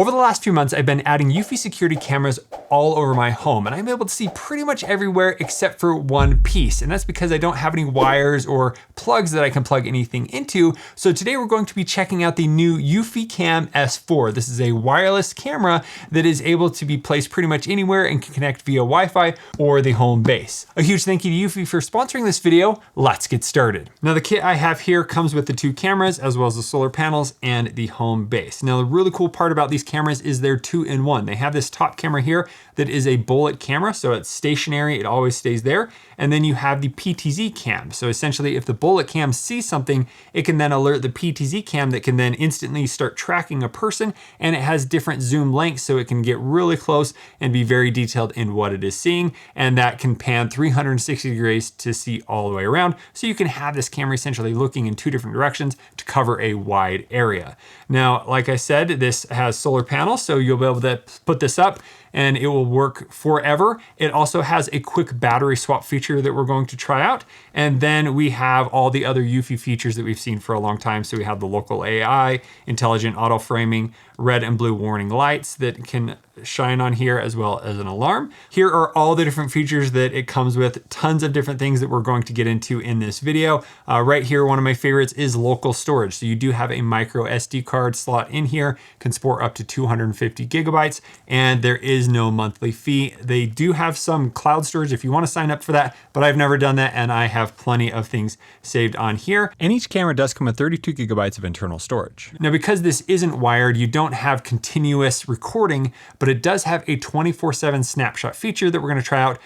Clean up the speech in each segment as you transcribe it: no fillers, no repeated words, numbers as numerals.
Over the last few months, I've been adding eufy security cameras all over my home, and I'm able to see pretty much everywhere except for one piece. And that's because I don't have any wires or plugs that I can plug anything into. So today we're going to be checking out the new eufyCam S4. This is a wireless camera that is able to be placed pretty much anywhere and can connect via Wi-Fi or the home base. A huge thank you to eufy for sponsoring this video. Let's get started. Now the kit I have here comes with the two cameras as well as the solar panels and the home base. Now the really cool part about these cameras is they're 2-in-1. They have this top camera here that is a bullet camera, so it's stationary, it always stays there. And then you have the PTZ cam. So essentially if the bullet cam sees something, it can then alert the PTZ cam that can then instantly start tracking a person, and it has different zoom lengths so it can get really close and be very detailed in what it is seeing. And that can pan 360 degrees to see all the way around. So you can have this camera essentially looking in two different directions to cover a wide area. Now, like I said, this has solar panels, so you'll be able to put this up and it will work forever. It also has a quick battery swap feature that we're going to try out. And then we have all the other eufy features that we've seen for a long time. So we have the local AI, intelligent auto framing, red and blue warning lights that can shine on here, as well as an alarm. Here are all the different features that it comes with, tons of different things that we're going to get into in this video. Right here, one of my favorites is local storage. So you do have a micro SD card slot in here, can support up to 250 gigabytes, and there is no monthly fee. They do have some cloud storage if you want to sign up for that, but I've never done that, and I have plenty of things saved on here. And each camera does come with 32 gigabytes of internal storage. Now, because this isn't wired, you don't have continuous recording, but it does have a 24/7 snapshot feature that we're going to try out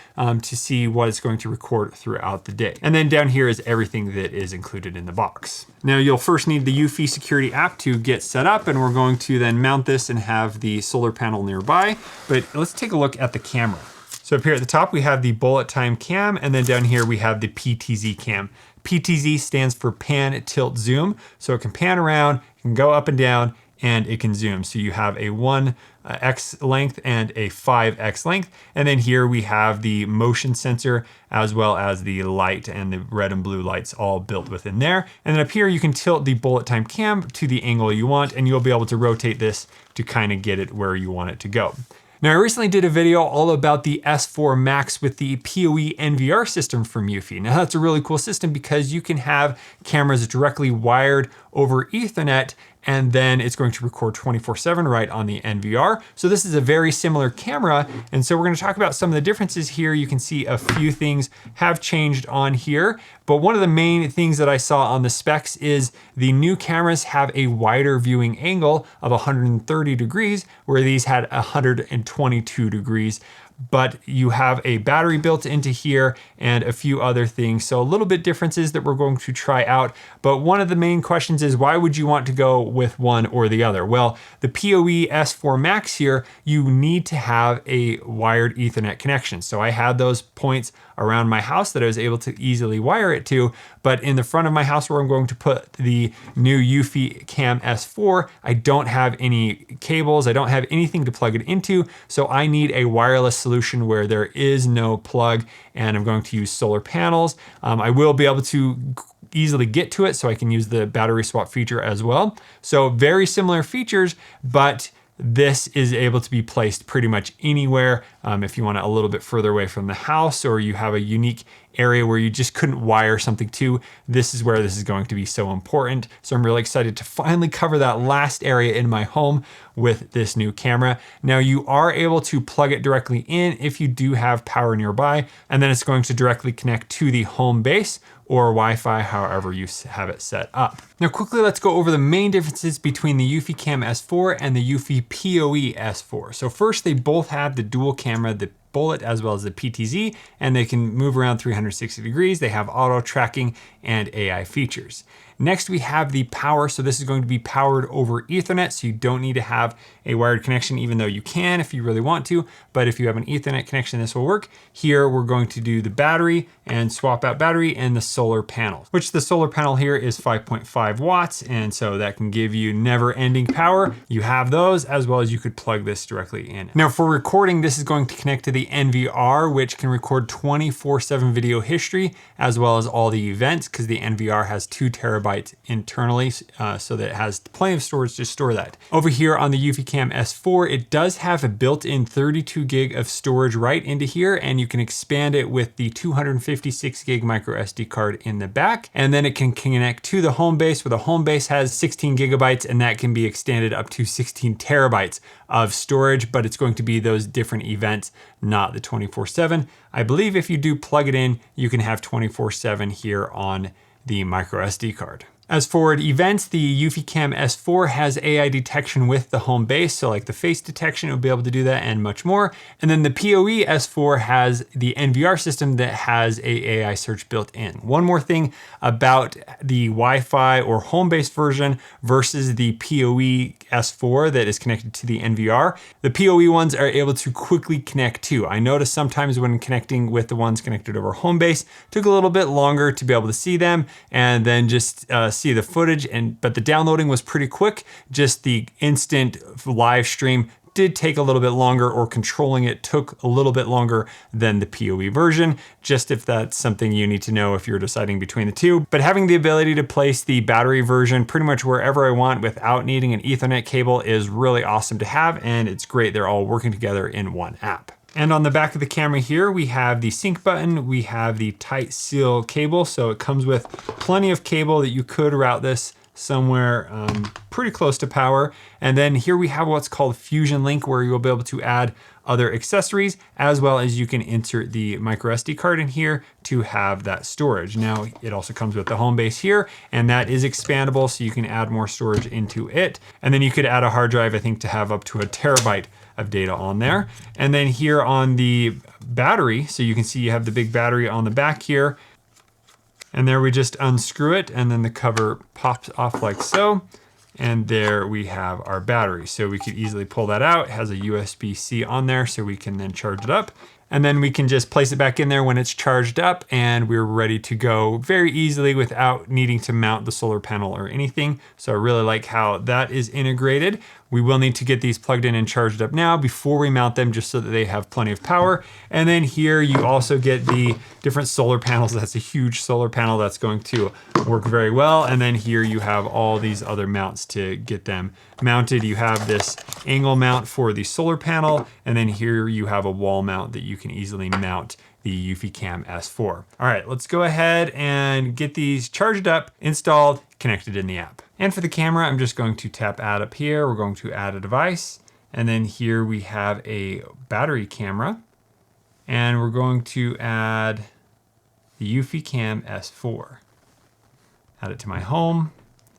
to see what it's going to record throughout the day. And then down here is everything that is included in the box. Now you'll first need the eufy security app to get set up, and we're going to then mount this and have the solar panel nearby. But let's take a look at the camera. So up here at the top, we have the bullet time cam, and then down here we have the PTZ cam. PTZ stands for pan, tilt, zoom. So it can pan around, it can go up and down, and it can zoom. So you have a 1x length and a 5x length. And then here we have the motion sensor as well as the light and the red and blue lights all built within there. And then up here you can tilt the bullet time cam to the angle you want, and you'll be able to rotate this to kind of get it where you want it to go. Now, I recently did a video all about the S4 Max with the PoE NVR system from eufy. Now that's a really cool system because you can have cameras directly wired over Ethernet, and then it's going to record 24/7 right on the NVR. So this is a very similar camera. And so we're going to talk about some of the differences here. You can see a few things have changed on here, but one of the main things that I saw on the specs is the new cameras have a wider viewing angle of 130 degrees, where these had 122 degrees. But you have a battery built into here and a few other things. So a little bit differences that we're going to try out. But one of the main questions is, why would you want to go with one or the other? Well, the PoE S4 Max here, you need to have a wired Ethernet connection. So I had those points around my house that I was able to easily wire it to. But in the front of my house where I'm going to put the new eufyCam S4, I don't have any cables. I don't have anything to plug it into. So I need a wireless solution where there is no plug, and I'm going to use solar panels. I will be able to easily get to it, so I can use the battery swap feature as well. So very similar features, but this is able to be placed pretty much anywhere. If you want it a little bit further away from the house, or you have a unique area where you just couldn't wire something to, this is where this is going to be so important. So I'm really excited to finally cover that last area in my home with this new camera. Now you are able to plug it directly in if you do have power nearby, and then it's going to directly connect to the home base or Wi-Fi, however you have it set up. Now quickly, let's go over the main differences between the eufyCam S4 and the eufy PoE S4. So first, they both have the dual camera, the Bullet as well as the PTZ, and they can move around 360 degrees. They have auto tracking and AI features. Next, we have the power. So this is going to be powered over Ethernet. So you don't need to have a wired connection, even though you can if you really want to. But if you have an Ethernet connection, this will work. Here, we're going to do the battery and swap out battery and the solar panel, which the solar panel here is 5.5 watts. And so that can give you never ending power. You have those, as well as you could plug this directly in. Now for recording, this is going to connect to the NVR, which can record 24/7 video history, as well as all the events, because the NVR has 2 terabytes terabytes internally so that it has plenty of storage to store that. Over here on the eufyCam S4, it does have a built-in 32 gig of storage right into here, and you can expand it with the 256 gig micro SD card in the back. And then it can connect to the home base, where the home base has 16 gigabytes, and that can be extended up to 16 terabytes of storage, but it's going to be those different events, not the 24/7. I believe if you do plug it in, you can have 24/7 here on the micro SD card. As for events, the eufyCam S4 has AI detection with the home base. So like the face detection, it will be able to do that and much more. And then the PoE S4 has the NVR system that has a AI search built in. One more thing about the Wi-Fi or home base version versus the PoE S4 that is connected to the NVR. The PoE ones are able to quickly connect to. I noticed sometimes when connecting with the ones connected over home base, took a little bit longer to be able to see them and then just see the footage, but the downloading was pretty quick. Just the instant live stream did take a little bit longer, or controlling it took a little bit longer than the PoE version, just if that's something you need to know if you're deciding between the two. But having the ability to place the battery version pretty much wherever I want without needing an Ethernet cable is really awesome to have, and it's great they're all working together in one app. And on the back of the camera here, we have the sync button, we have the tight seal cable, so it comes with plenty of cable that you could route this somewhere pretty close to power. And then here we have what's called Fusion Link, where you'll be able to add other accessories, as well as you can insert the micro SD card in here to have that storage. Now, it also comes with the home base here, and that is expandable, so you can add more storage into it. And then you could add a hard drive, I think, to have up to a terabyte of data on there. And then here on the battery, so you can see you have the big battery on the back here. And there we just unscrew it, and then the cover pops off like so. And there we have our battery. So we could easily pull that out. It has a USB-C on there, so we can then charge it up. And then we can just place it back in there when it's charged up, and we're ready to go very easily without needing to mount the solar panel or anything. So I really like how that is integrated. We will need to get these plugged in and charged up now before we mount them, just so that they have plenty of power. And then here you also get the different solar panels. That's a huge solar panel that's going to work very well. And then here you have all these other mounts to get them mounted. You have this angle mount for the solar panel, and then here you have a wall mount that you can easily mount the eufyCam S4. All right, let's go ahead and get these charged up, installed, connected in the app. And for the camera, I'm just going to tap add up here. We're going to add a device. And then here we have a battery camera. And we're going to add the eufyCam S4. Add it to my home.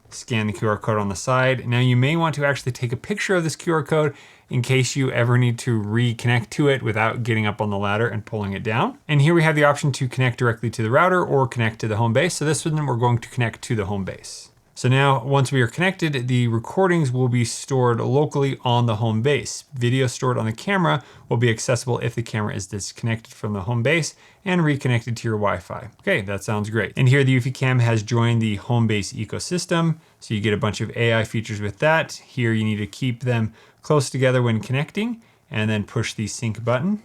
Scan the QR code on the side. Now you may want to actually take a picture of this QR code in case you ever need to reconnect to it without getting up on the ladder and pulling it down. And here we have the option to connect directly to the router or connect to the home base. So this one we're going to connect to the home base. So now once we are connected, the recordings will be stored locally on the home base. Video stored on the camera will be accessible if the camera is disconnected from the home base and reconnected to your Wi-Fi. Okay, that sounds great. And here the eufyCam has joined the home base ecosystem. So you get a bunch of AI features with that. Here you need to keep them close together when connecting, and then push the sync button.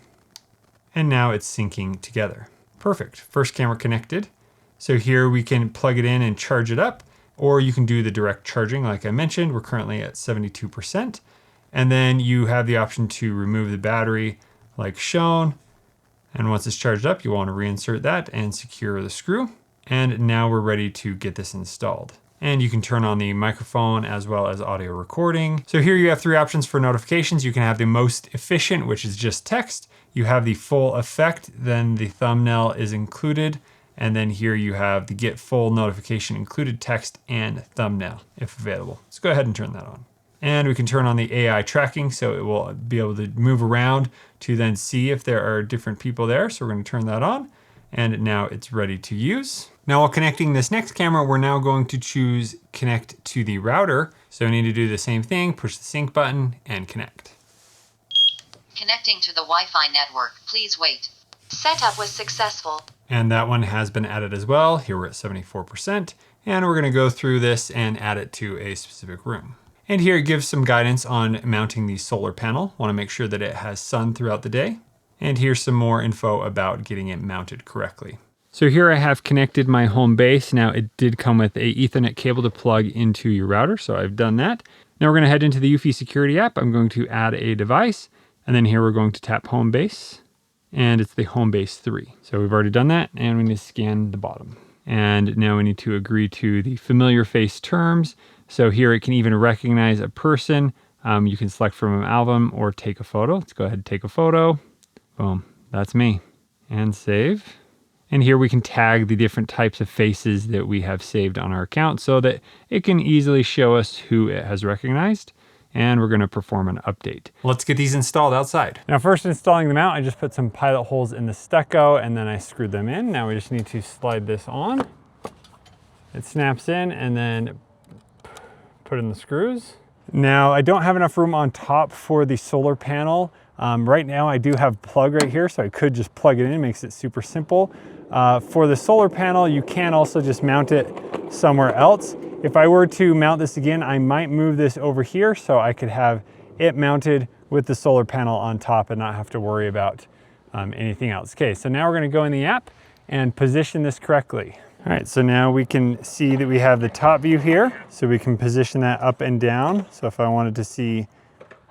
And now it's syncing together. Perfect, first camera connected. So here we can plug it in and charge it up, or you can do the direct charging like I mentioned. We're currently at 72%. And then you have the option to remove the battery like shown. And once it's charged up, you want to reinsert that and secure the screw. And now we're ready to get this installed. And you can turn on the microphone as well as audio recording. So here you have three options for notifications. You can have the most efficient, which is just text. You have the full effect, then the thumbnail is included. And then here you have the get full notification included text and thumbnail if available. Let's go ahead and turn that on. And we can turn on the AI tracking, so it will be able to move around to then see if there are different people there. So we're going to turn that on, and now it's ready to use. Now while connecting this next camera, we're now going to choose connect to the router. So we need to do the same thing, push the sync button and connect. Connecting to the Wi-Fi network, please wait. Setup was successful. And that one has been added as well. Here we're at 74%. And we're gonna go through this and add it to a specific room. And here it gives some guidance on mounting the solar panel. Wanna make sure that it has sun throughout the day. And here's some more info about getting it mounted correctly. So here I have connected my home base. Now it did come with a Ethernet cable to plug into your router, so I've done that. Now we're going to head into the eufy security app. I'm going to add a device, and then here we're going to tap home base, and it's the home base 3. So we've already done that, and we need to scan the bottom. And now we need to agree to the familiar face terms. So here it can even recognize a person. You can select from an album or take a photo. Let's go ahead and take a photo. Boom, that's me. And save. And here we can tag the different types of faces that we have saved on our account so that it can easily show us who it has recognized. And we're going to perform an update. Let's get these installed outside. Now, first installing them out, I just put some pilot holes in the stucco and then I screwed them in. Now we just need to slide this on. It snaps in and then put in the screws. Now I don't have enough room on top for the solar panel. Right now I do have a plug right here, so I could just plug it in. It makes it super simple. For the solar panel, you can also just mount it somewhere else. If I were to mount this again, I might move this over here so I could have it mounted with the solar panel on top and not have to worry about anything else. Okay, so now we're gonna go in the app and position this correctly. All right, so now we can see that we have the top view here, so we can position that up and down. So if I wanted to see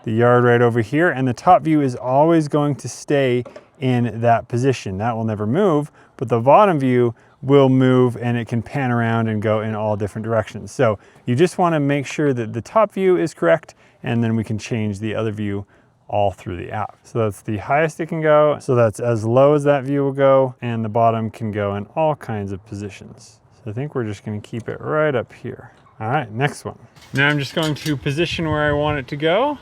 the yard right over here, and the top view is always going to stay in that position. That will never move, but the bottom view will move and it can pan around and go in all different directions. So you just want to make sure that the top view is correct, and then we can change the other view all through the app. So that's the highest it can go. So that's as low as that view will go, and the bottom can go in all kinds of positions. So I think we're just going to keep it right up here. All right, next one. Now I'm just going to position where I want it to go,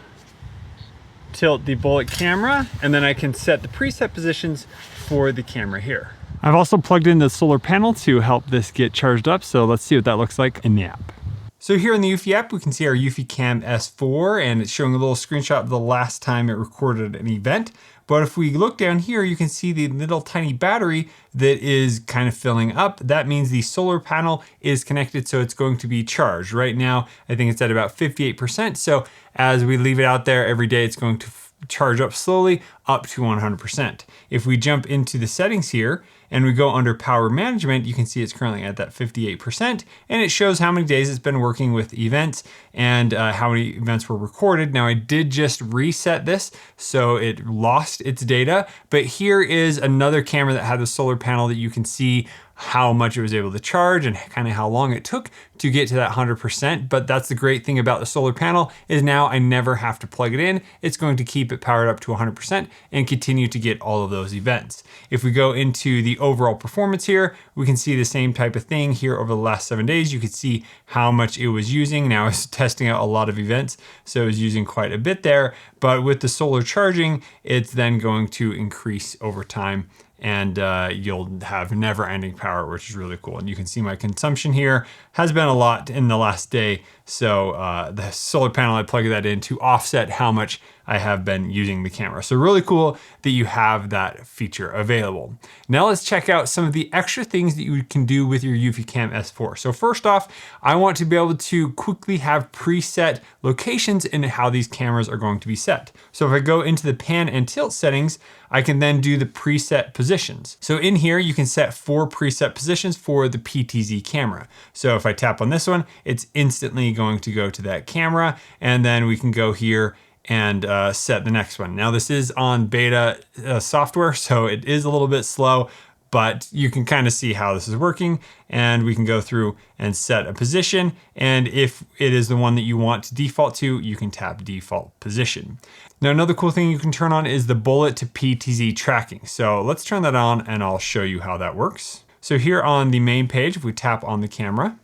tilt the Bullet camera, and then I can set the preset positions for the camera here. I've also plugged in the solar panel to help this get charged up, so let's see what that looks like in the app. So here in the eufy app, we can see our eufyCam S4, and it's showing a little screenshot of the last time it recorded an event. But if we look down here, you can see the little tiny battery that is kind of filling up. That means the solar panel is connected, so it's going to be charged. Right now, I think it's at about 58%. So as we leave it out there every day, it's going to charge up slowly up to 100%. If we jump into the settings here and we go under power management, you can see it's currently at that 58%, and it shows how many days it's been working with events and how many events were recorded. Now I did just reset this, so it lost its data, but here is another camera that had the solar panel that you can see how much it was able to charge and kind of how long it took to get to that 100%. But that's the great thing about the solar panel is now I never have to plug it in. It's going to keep it powered up to 100% and continue to get all of those events. If we go into the overall performance here, we can see the same type of thing here over the last 7 days. You can see how much it was using. Now it's testing out a lot of events, so it was using quite a bit there. But with the solar charging, it's then going to increase over time, and you'll have never-ending power, which is really cool. And you can see my consumption here has been a lot in the last day. So the solar panel, I plugged that in to offset how much I have been using the camera. So really cool that you have that feature available. Now let's check out some of the extra things that you can do with your eufyCam S4. So first off, I want to be able to quickly have preset locations in how these cameras are going to be set. So if I go into the pan and tilt settings, I can then do the preset positions. So in here, you can set 4 preset positions for the PTZ camera. So if I tap on this one, it's instantly going to go to that camera, and then we can go here and set the next one. Now this is on beta software, so it is a little bit slow, but you can kind of see how this is working, and we can go through and set a position. And if it is the one that you want to default to, you can tap default position. Now, another cool thing you can turn on is the Bullet-PTZ tracking. So let's turn that on and I'll show you how that works. So here on the main page, if we tap on the camera,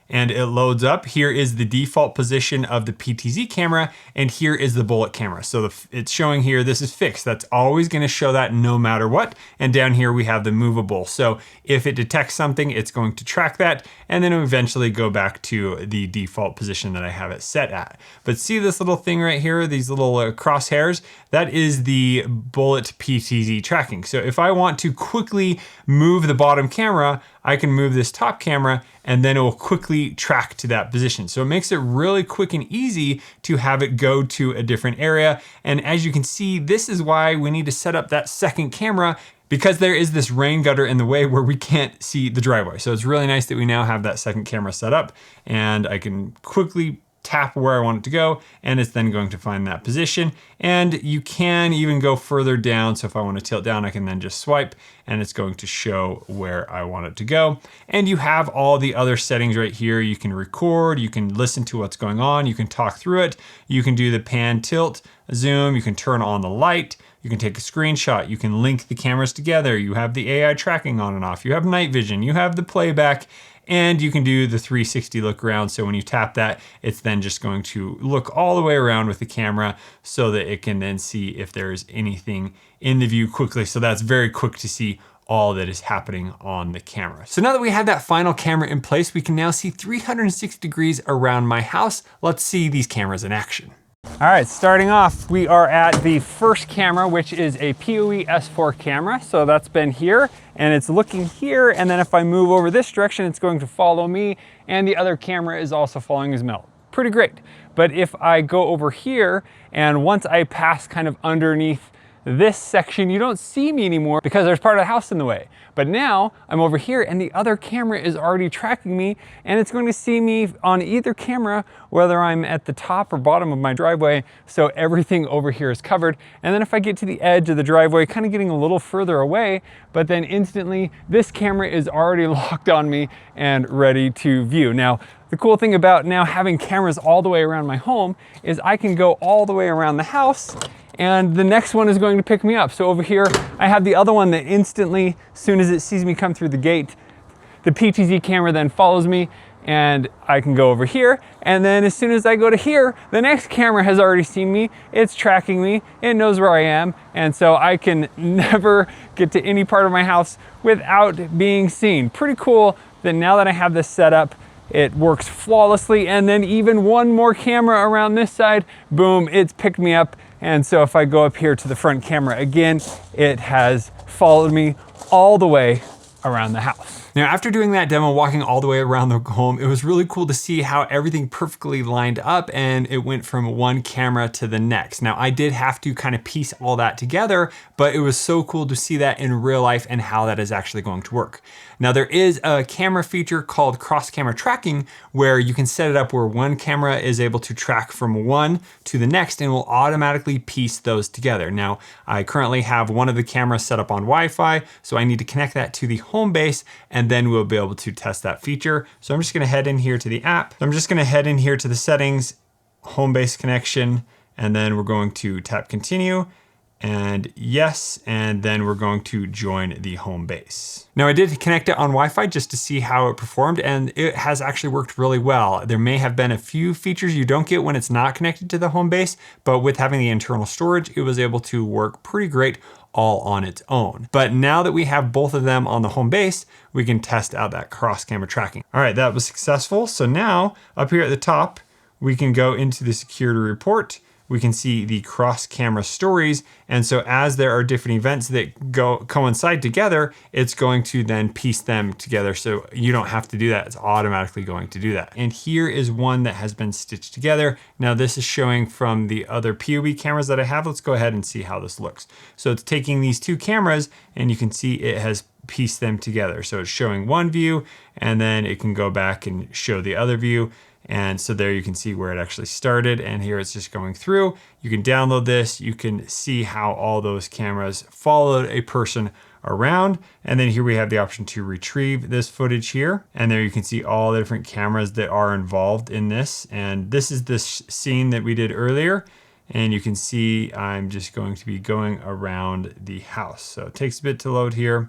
and it loads up. Here is the default position of the PTZ camera, and here is the Bullet camera. So it's showing here, this is fixed. That's always gonna show that no matter what. And down here we have the movable. So if it detects something, it's going to track that, and then eventually go back to the default position that I have it set at. But see this little thing right here, these little crosshairs? That is the Bullet-PTZ tracking. So if I want to quickly move the bottom camera, I can move this top camera, and then it will quickly track to that position. So it makes it really quick and easy to have it go to a different area. And as you can see, this is why we need to set up that second camera because there is this rain gutter in the way where we can't see the driveway. So it's really nice that we now have that second camera set up, and I can quickly tap where I want it to go, and it's then going to find that position. And you can even go further down. So if I want to tilt down, I can then just swipe and it's going to show where I want it to go. And you have all the other settings right here. You can record, you can listen to what's going on, you can talk through it, you can do the pan, tilt, zoom, you can turn on the light, you can take a screenshot, you can link the cameras together, you have the AI tracking on and off, you have night vision, you have the playback, and you can do the 360 look around. So when you tap that, it's then just going to look all the way around with the camera so that it can then see if there's anything in the view quickly. So that's very quick to see all that is happening on the camera. So now that we have that final camera in place, we can now see 360 degrees around my house. Let's see these cameras in action. All right, starting off, we are at the first camera, which is a PoE S4 camera. So that's been here and it's looking here. And then if I move over this direction, it's going to follow me. And the other camera is also following as well. Pretty great. But if I go over here and once I pass kind of underneath this section, you don't see me anymore because there's part of the house in the way. But now I'm over here and the other camera is already tracking me, and it's going to see me on either camera, whether I'm at the top or bottom of my driveway. So everything over here is covered. And then if I get to the edge of the driveway, kind of getting a little further away, but then instantly this camera is already locked on me and ready to view. Now, the cool thing about now having cameras all the way around my home is I can go all the way around the house and the next one is going to pick me up. So over here, I have the other one that instantly, as soon as it sees me come through the gate, the PTZ camera then follows me and I can go over here. And then as soon as I go to here, the next camera has already seen me, it's tracking me, it knows where I am. And so I can never get to any part of my house without being seen. Pretty cool that now that I have this set up, it works flawlessly. And then even one more camera around this side, boom, it's picked me up. And so if I go up here to the front camera again, it has followed me all the way around the house. Now, after doing that demo, walking all the way around the home, it was really cool to see how everything perfectly lined up and it went from one camera to the next. Now, I did have to kind of piece all that together, but it was so cool to see that in real life and how that is actually going to work. Now, there is a camera feature called cross camera tracking where you can set it up where one camera is able to track from one to the next and will automatically piece those together. Now, I currently have one of the cameras set up on Wi-Fi, so I need to connect that to the home base and then we'll be able to test that feature. So I'm just gonna head in here to the app. I'm just gonna head in here to the settings, home base connection, and then we're going to tap continue and yes, and then we're going to join the home base. Now I did connect it on Wi-Fi just to see how it performed and it has actually worked really well. There may have been a few features you don't get when it's not connected to the home base, but with having the internal storage, it was able to work pretty great all on its own. But now that we have both of them on the home base, we can test out that cross camera tracking. All right, that was successful. So now up here at the top, we can go into the security report. We can see the cross camera stories. And so as there are different events that coincide together, it's going to then piece them together. So you don't have to do that. It's automatically going to do that. And here is one that has been stitched together. Now this is showing from the other PoE cameras that I have. Let's go ahead and see how this looks. So it's taking these two cameras and you can see it has pieced them together. So it's showing one view and then it can go back and show the other view. And so there you can see where it actually started and here it's just going through. You can download this, you can see how all those cameras followed a person around. And then here we have the option to retrieve this footage here. And there you can see all the different cameras that are involved in this. And this is this scene that we did earlier. And you can see I'm just going to be going around the house. So it takes a bit to load here.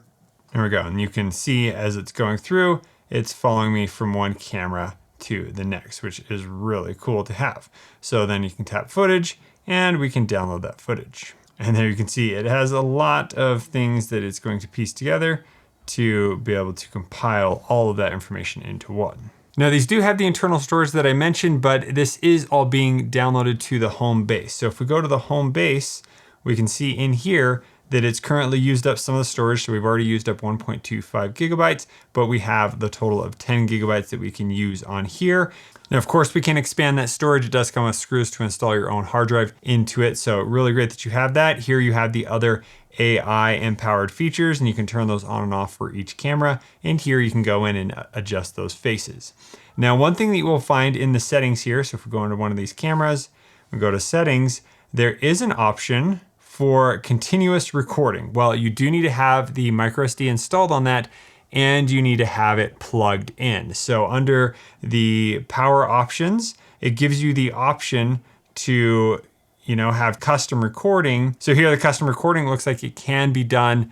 There we go. And you can see as it's going through, it's following me from one camera to the next, which is really cool to have. So then you can tap footage and we can download that footage. And there you can see it has a lot of things that it's going to piece together to be able to compile all of that information into one. Now these do have the internal storage that I mentioned, but this is all being downloaded to the home base. So if we go to the home base, we can see in here that it's currently used up some of the storage. So we've already used up 1.25 gigabytes, but we have the total of 10 gigabytes that we can use on here. Now, of course, we can expand that storage. It does come with screws to install your own hard drive into it. So really great that you have that. Here you have the other AI empowered features, and you can turn those on and off for each camera. And here you can go in and adjust those faces. Now, one thing that you will find in the settings here, so if we go into one of these cameras, we go to settings, there is an option for continuous recording. Well, you do need to have the microSD installed on that, and you need to have it plugged in. So under the power options, it gives you the option to have custom recording. So here the custom recording looks like it can be done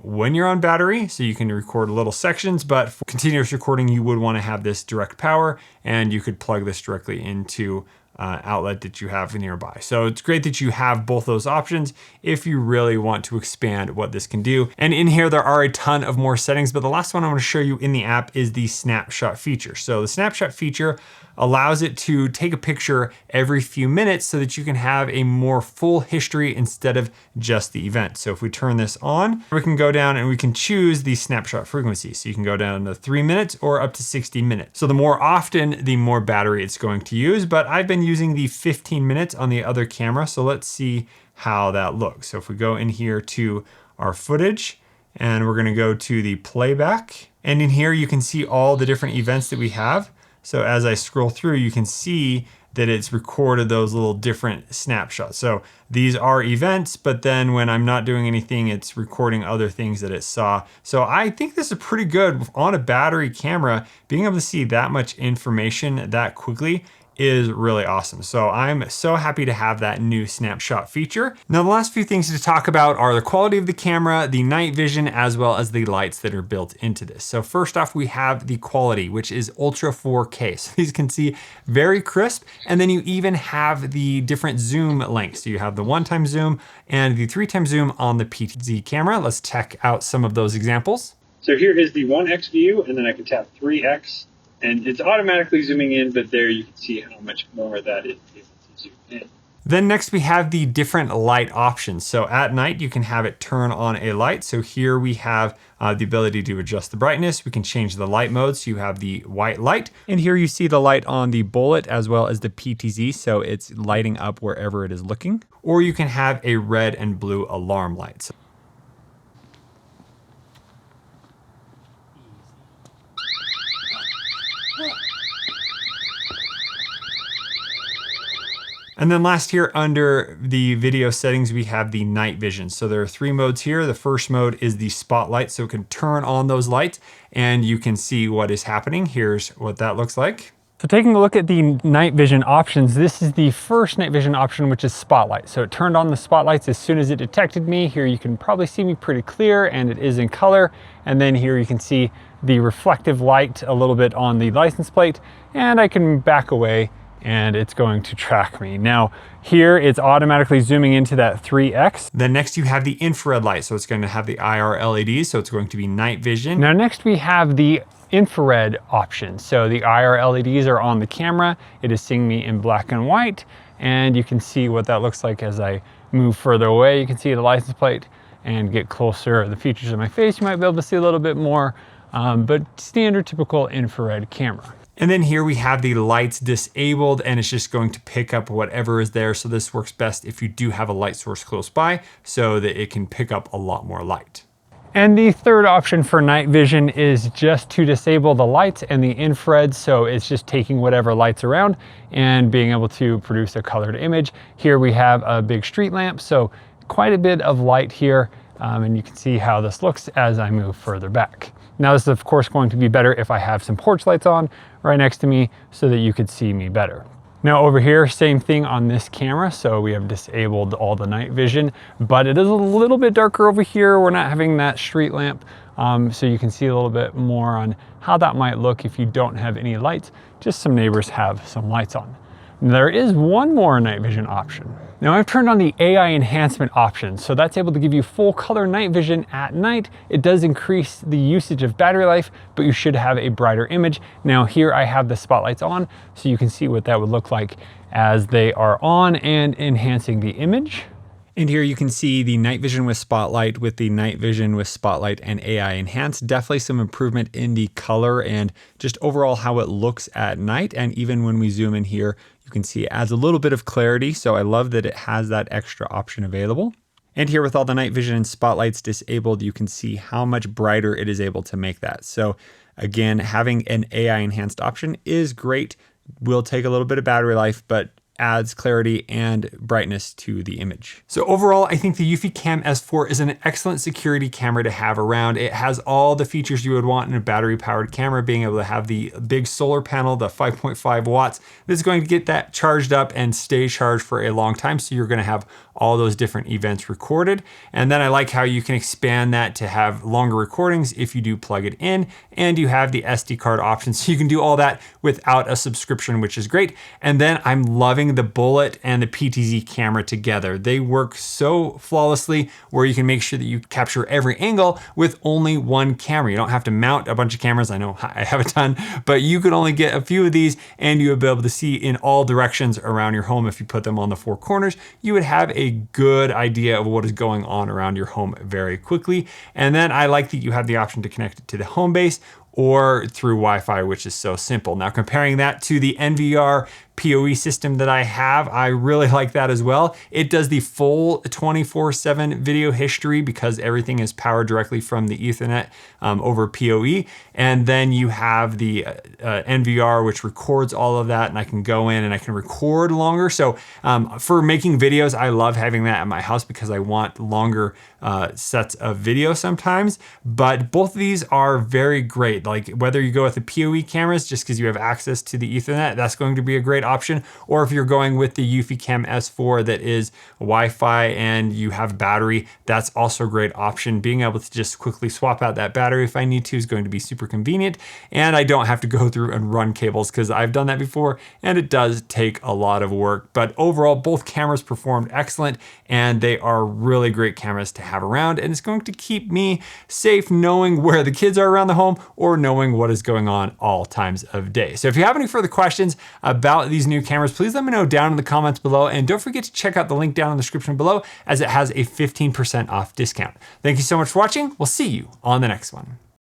when you're on battery. So you can record little sections, but for continuous recording, you would want to have this direct power, and you could plug this directly into outlet that you have nearby. So it's great that you have both those options if you really want to expand what this can do. And in here, there are a ton of more settings, but the last one I want to show you in the app is the snapshot feature. So the snapshot feature allows it to take a picture every few minutes so that you can have a more full history instead of just the event. So if we turn this on, we can go down and we can choose the snapshot frequency. So you can go down to 3 minutes or up to 60 minutes. So the more often, the more battery it's going to use, but I've been using the 15 minutes on the other camera. So let's see how that looks. So if we go in here to our footage, and we're gonna go to the playback, and in here you can see all the different events that we have. So as I scroll through, you can see that it's recorded those little different snapshots. So these are events, but then when I'm not doing anything, it's recording other things that it saw. So I think this is pretty good on a battery camera. Being able to see that much information that quickly is really awesome. So I'm so happy to have that new snapshot feature. Now, the last few things to talk about are the quality of the camera, the night vision, as well as the lights that are built into this. So first off, we have the quality, which is Ultra 4K. So these can see very crisp. And then you even have the different zoom lengths. So you have the 1x zoom and the 3x zoom on the PTZ camera. Let's check out some of those examples. So here is the 1x view, and then I can tap 3x. And it's automatically zooming in, but there you can see how much more that is able to zoom in. Then next we have the different light options. So at night, you can have it turn on a light. So here we have the ability to adjust the brightness. We can change the light mode. So you have the white light. And here you see the light on the Bullet as well as the PTZ. So it's lighting up wherever it is looking. Or you can have a red and blue alarm light. And then last here under the video settings, we have the night vision. So there are 3 modes here. The first mode is the spotlight. So it can turn on those lights and you can see what is happening. Here's what that looks like. So taking a look at the night vision options, this is the first night vision option, which is spotlight. So it turned on the spotlights as soon as it detected me. Here you can probably see me pretty clear and it is in color. And then here you can see the reflective light a little bit on the license plate, and I can back away and it's going to track me. Now here it's automatically zooming into that 3x. Then next you have the infrared light. So it's going to have the IR LEDs. So it's going to be night vision. Now next we have the infrared option. So the IR LEDs are on the camera. It is seeing me in black and white. And you can see what that looks like as I move further away. You can see the license plate and get closer. The features of my face, you might be able to see a little bit more, but standard typical infrared camera. And then here we have the lights disabled and it's just going to pick up whatever is there. So this works best if you do have a light source close by so that it can pick up a lot more light. And the third option for night vision is just to disable the lights and the infrared. So it's just taking whatever lights around and being able to produce a colored image. Here we have a big street lamp. So quite a bit of light here. And you can see how this looks as I move further back. Now this is of course going to be better if I have some porch lights on right next to me so that you could see me better. Now over here, same thing on this camera. So we have disabled all the night vision, but it is a little bit darker over here. We're not having that street lamp. So you can see a little bit more on how that might look if you don't have any lights. Just some neighbors have some lights on. There is one more night vision option. Now I've turned on the AI enhancement option, so that's able to give you full color night vision at night. It does increase the usage of battery life, but you should have a brighter image. Now here I have the spotlights on, so you can see what that would look like as they are on and enhancing the image. And here you can see the night vision with spotlight with the night vision with spotlight and AI enhanced. Definitely some improvement in the color and just overall how it looks at night. And even when we zoom in here, you can see it adds a little bit of clarity. So I love that it has that extra option available. And here with all the night vision and spotlights disabled, you can see how much brighter it is able to make that. So again, having an AI enhanced option is great. Will take a little bit of battery life, but adds clarity and brightness to the image. So overall, I think the eufyCam S4 is an excellent security camera to have around. It has all the features you would want in a battery powered camera, being able to have the big solar panel, the 5.5 watts. This is going to get that charged up and stay charged for a long time. So you're going to have all those different events recorded. And then I like how you can expand that to have longer recordings if you do plug it in, and you have the SD card option. So you can do all that without a subscription, which is great. And then I'm loving the Bullet and the PTZ camera together. They work so flawlessly where you can make sure that you capture every angle with only one camera. You don't have to mount a bunch of cameras. I know I have a ton, but you could only get a few of these and you would be able to see in all directions around your home. If you put them on the four corners, you would have a good idea of what is going on around your home very quickly. And then I like that you have the option to connect it to the home base or through Wi-Fi, which is so simple. Now comparing that to the NVR PoE system that I have, I really like that as well. It does the full 24/7 video history because everything is powered directly from the Ethernet over PoE. And then you have the NVR, which records all of that, and I can go in and I can record longer. So for making videos, I love having that at my house because I want longer sets of video sometimes. But both of these are very great. Like whether you go with the PoE cameras, just because you have access to the Ethernet, that's going to be a great option. Or if you're going with the eufyCam S4 that is Wi-Fi and you have battery, that's also a great option. Being able to just quickly swap out that battery if I need to is going to be super convenient. And I don't have to go through and run cables because I've done that before and it does take a lot of work. But overall, both cameras performed excellent and they are really great cameras to have around. And it's going to keep me safe knowing where the kids are around the home or knowing what is going on all times of day. So if you have any further questions about these new cameras, please let me know down in the comments below. And don't forget to check out the link down in the description below as it has a 15% off discount. Thank you so much for watching. We'll see you on the next one.